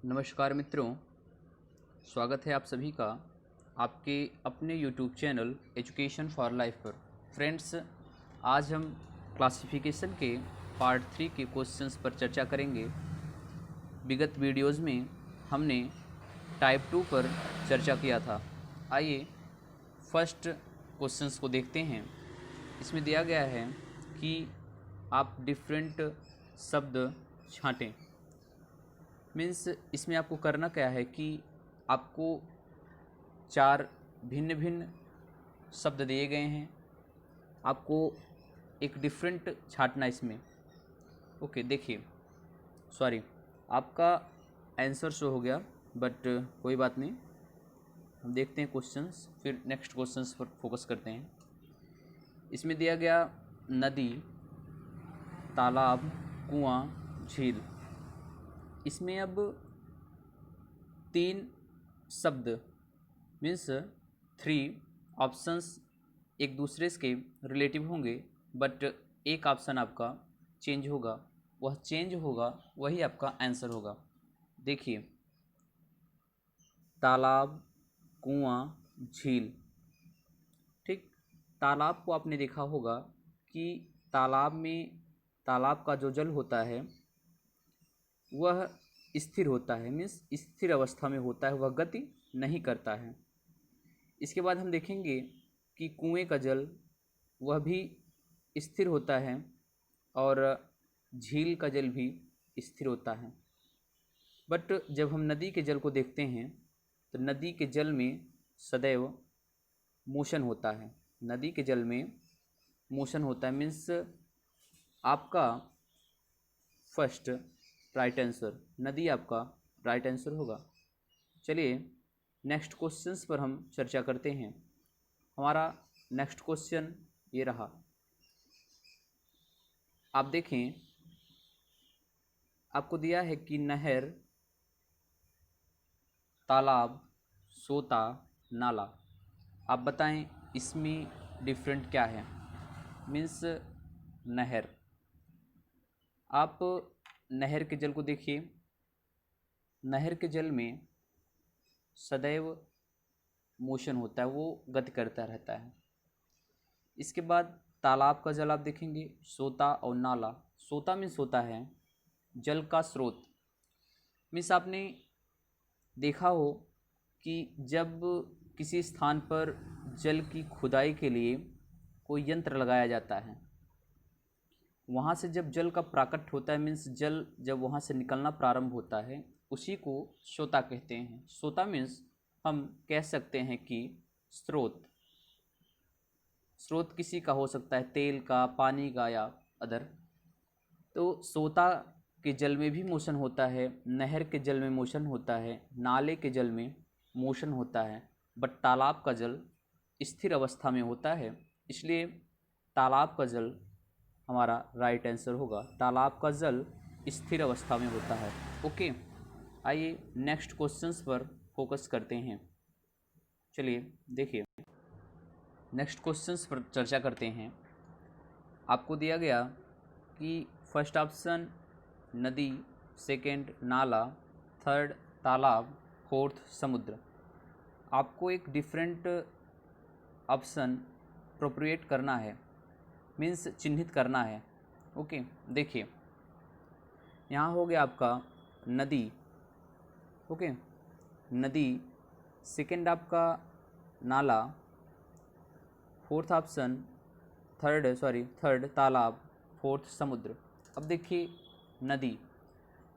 नमस्कार मित्रों, स्वागत है आप सभी का आपके अपने YouTube channel education for life पर। फ्रेंड्स, आज हम क्लासिफिकेशन के पार्ट 3 के क्वेश्चंस पर चर्चा करेंगे। विगत वीडियोज़ में हमने टाइप 2 पर चर्चा किया था। आइए फर्स्ट क्वेश्चंस को देखते हैं। इसमें दिया गया है कि आप डिफरेंट शब्द छांटें। मीन्स इसमें आपको करना क्या है कि आपको 4 भिन्न भिन्न शब्द दिए गए हैं, आपको एक डिफरेंट छांटना इसमें। ओके, देखिए, सॉरी, आपका आंसर शो हो गया, बट कोई बात नहीं। हम देखते हैं क्वेश्चंस, फिर नेक्स्ट क्वेश्चंस पर फोकस करते हैं। इसमें दिया गया नदी, तालाब, कुआं, झील। इसमें अब 3 शब्द मीन्स 3 ऑप्शंस एक दूसरे के रिलेटिव होंगे, बट एक ऑप्शन आपका चेंज होगा। वह चेंज होगा वही आपका आंसर होगा। देखिए, तालाब, कुआं, झील। ठीक, तालाब को आपने देखा होगा कि तालाब का जो जल होता है वह स्थिर होता है, मीन्स स्थिर अवस्था में होता है, वह गति नहीं करता है। इसके बाद हम देखेंगे कि कुएं का जल वह भी स्थिर होता है और झील का जल भी स्थिर होता है। बट जब हम नदी के जल को देखते हैं तो नदी के जल में सदैव मोशन होता है। नदी के जल में मोशन होता है, मीन्स आपका फर्स्ट राइट आंसर, नदी आपका राइट आंसर होगा। चलिए नेक्स्ट क्वेश्चंस पर हम चर्चा करते हैं। हमारा नेक्स्ट क्वेश्चन ये रहा। आप देखें, आपको दिया है कि नहर, तालाब, सोता, नाला। आप बताएं इसमें डिफरेंट क्या है। मीन्स नहर, आप नहर के जल को देखिए। नहर के जल में सदैव मोशन होता है, वो गति करता रहता है। इसके बाद तालाब का जल आप देखेंगे, सोता और नाला। सोता मीन्स होता है जल का स्रोत। मीन्स आपने देखा हो कि जब किसी स्थान पर जल की खुदाई के लिए कोई यंत्र लगाया जाता है, वहाँ से जब जल का प्राकट होता है, मीन्स जल जब वहाँ से निकलना प्रारंभ होता है, उसी को सोता कहते हैं। सोता मीन्स हम कह सकते हैं कि स्रोत। स्रोत किसी का हो सकता है, तेल का, पानी का या अदर। तो सोता के जल में भी मोशन होता है, नहर के जल में मोशन होता है, नाले के जल में मोशन होता है, बट तालाब का जल स्थिर अवस्था में होता है। इसलिए तालाब का जल हमारा राइट आंसर होगा। तालाब का जल स्थिर अवस्था में होता है। ओके, आइए नेक्स्ट क्वेश्चंस पर फोकस करते हैं। चलिए देखिए, नेक्स्ट क्वेश्चंस पर चर्चा करते हैं। आपको दिया गया कि फर्स्ट ऑप्शन नदी, सेकंड नाला, थर्ड तालाब, फोर्थ समुद्र। आपको एक डिफरेंट ऑप्शन प्रोप्रिएट करना है, मीन्स चिन्हित करना है। ओके, देखिए, यहाँ हो गया आपका नदी। ओके, नदी, सेकंड आपका नाला, फोर्थ ऑप्शन थर्ड तालाब, फोर्थ समुद्र। अब देखिए नदी,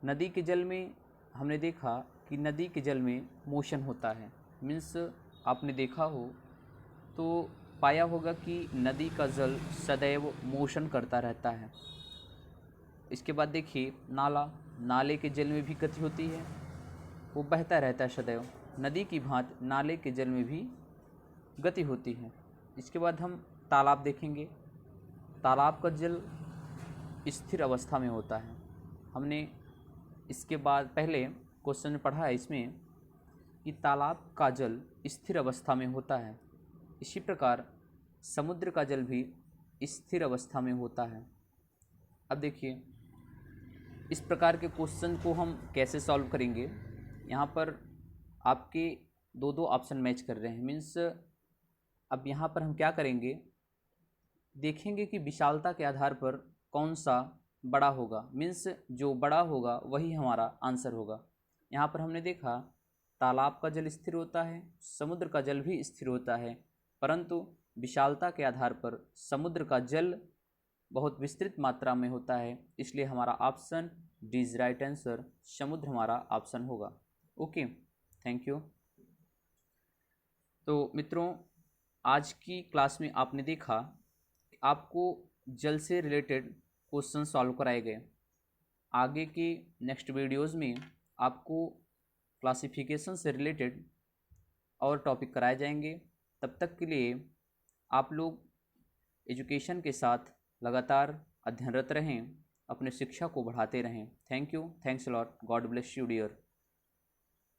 नदी के जल में हमने देखा कि नदी के जल में मोशन होता है। मीन्स आपने देखा हो तो पाया होगा कि नदी का जल सदैव मोशन करता रहता है। इसके बाद देखिए नाला, नाले के जल में भी गति होती है, वो बहता रहता है सदैव। नदी की भांति नाले के जल में भी गति होती है। इसके बाद हम तालाब देखेंगे। तालाब का जल स्थिर अवस्था में होता है। हमने इसके बाद पहले क्वेश्चन में पढ़ा है इसमें कि तालाब का जल स्थिर अवस्था में होता है। इसी प्रकार समुद्र का जल भी स्थिर अवस्था में होता है। अब देखिए, इस प्रकार के क्वेश्चन को हम कैसे सॉल्व करेंगे। यहाँ पर आपके दो दो ऑप्शन मैच कर रहे हैं, मीन्स अब यहाँ पर हम क्या करेंगे, देखेंगे कि विशालता के आधार पर कौन सा बड़ा होगा, मीन्स जो बड़ा होगा वही हमारा आंसर होगा। यहाँ पर हमने देखा तालाब का जल स्थिर होता है, समुद्र का जल भी स्थिर होता है, परंतु विशालता के आधार पर समुद्र का जल बहुत विस्तृत मात्रा में होता है, इसलिए हमारा option D is right answer, समुद्र हमारा ऑप्शन होगा। Okay, thank you. तो मित्रों, आज की क्लास में आपने देखा कि आपको जल से रिलेटेड क्वेश्चन सॉल्व कराए गए। आगे की नेक्स्ट वीडियोज़ में आपको क्लासिफिकेशन से रिलेटेड और टॉपिक कराए जाएंगे। तब तक के लिए आप लोग एजुकेशन के साथ लगातार अध्ययनरत रहें, अपने शिक्षा को बढ़ाते रहें। Thank you, thanks a lot, God bless you dear.